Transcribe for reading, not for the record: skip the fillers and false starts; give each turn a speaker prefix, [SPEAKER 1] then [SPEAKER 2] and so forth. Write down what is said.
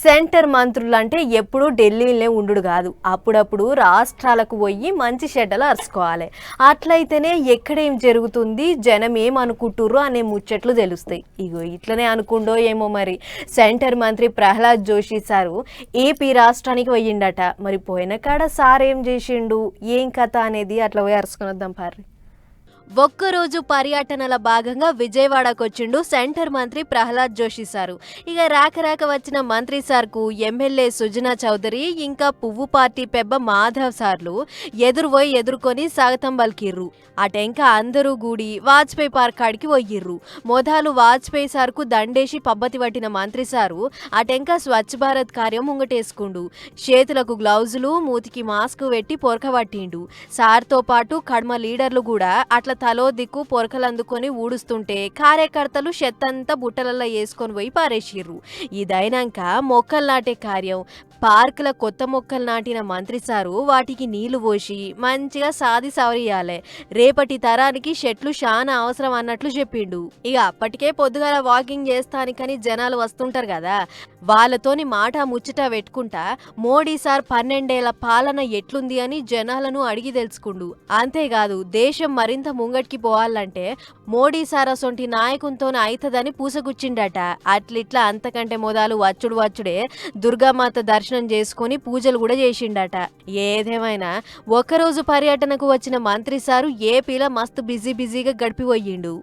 [SPEAKER 1] Centre మంత్రులంటే ఎప్పుడూ ఢిల్లీలోనే ఉండుడు కాదు. అప్పుడప్పుడు రాష్ట్రాలకు పోయి మంచి చెడ్డలు అరుచుకోవాలి. అట్లయితేనే ఎక్కడేం జరుగుతుంది, జనం ఏమనుకుంటుర్రు అనే ముచ్చట్లు తెలుస్తాయి. ఇగో ఇట్లనే అనుకుండో ఏమో మరి. సెంటర్ మంత్రి ప్రహ్లాద్ జోషి సారు ఏపీ రాష్ట్రానికి పోయిండట. మరి పోయిన కాడ సార్ ఏం చేసిండు, ఏం కథ అనేది అట్లా పోయి అరుచుకుని వద్దాం పార్రి. ఒక్కరోజు పర్యటనల భాగంగా విజయవాడకు వచ్చిండు సెంటర్ మంత్రి ప్రహ్లాద్ జోషి సారు. ఇక రాక వచ్చిన మంత్రి సార్కు ఎమ్మెల్యే సుజనా చౌదరి ఇంకా పువ్వు పార్టీ పెబ్బ మాధవ్ సార్లు ఎదుర్కొని స్వాగతం పలికిర్రు. అటెంక అందరూ గూడి వాజ్పేయి పార్క్ కాడికి పోయిర్రు. మొదలు వాజ్పేయి సార్కు దండేసి పబ్బతి పట్టిన మంత్రి సారు అటెంక స్వచ్ఛ భారత్ కార్యం ముంగటేసుకుండు. చేతులకు గ్లౌజులు, మూతికి మాస్క్ పెట్టి పొరకబట్టిండు. సార్తో పాటు కడ్మ లీడర్లు కూడా అట్లా తలో దిక్కు పొరకలందుకొని ఊడుస్తుంటే కార్యకర్తలు చెత్తంతా బుట్టలల్లో వేసుకొని పోయి పారేసిర్రు. ఇదైనాక మొక్కలు నాటే కార్యం, పార్కుల కొత్త మొక్కలు నాటిన మంత్రి సారు వాటికి నీళ్లు పోసి మంచిగా సాది సవరియాలే. రేపటి తరానికి చెట్లు చాలా అవసరం అన్నట్లు చెప్పిండు. ఇక అప్పటికే పొద్దుగాల వాకింగ్ చేస్తానికని జనాలు వస్తుంటారు కదా, వాళ్ళతోని మాట ముచ్చట పెట్టుకుంటా మోడీ సార్ 12 ఏళ్ల పాలన ఎట్లుంది అని జనాలను అడిగి తెలుసుకుండు. అంతేకాదు దేశం మరింత ముంగటికి పోవాలంటే మోడీ సార్ అసొంటి నాయకునితోనే అయితదని పూసగుచ్చిండట. అట్లిట్లా అంతకంటే మొదలు వచ్చుడే దుర్గామాత దర్శనం చేసుకుని పూజలు కూడా చేసిండట. ఏదేమైనా ఒకరోజు పర్యటనకు వచ్చిన మంత్రి సారు ఏపీలో మస్తు బిజీగా గడిపిపోయిండు.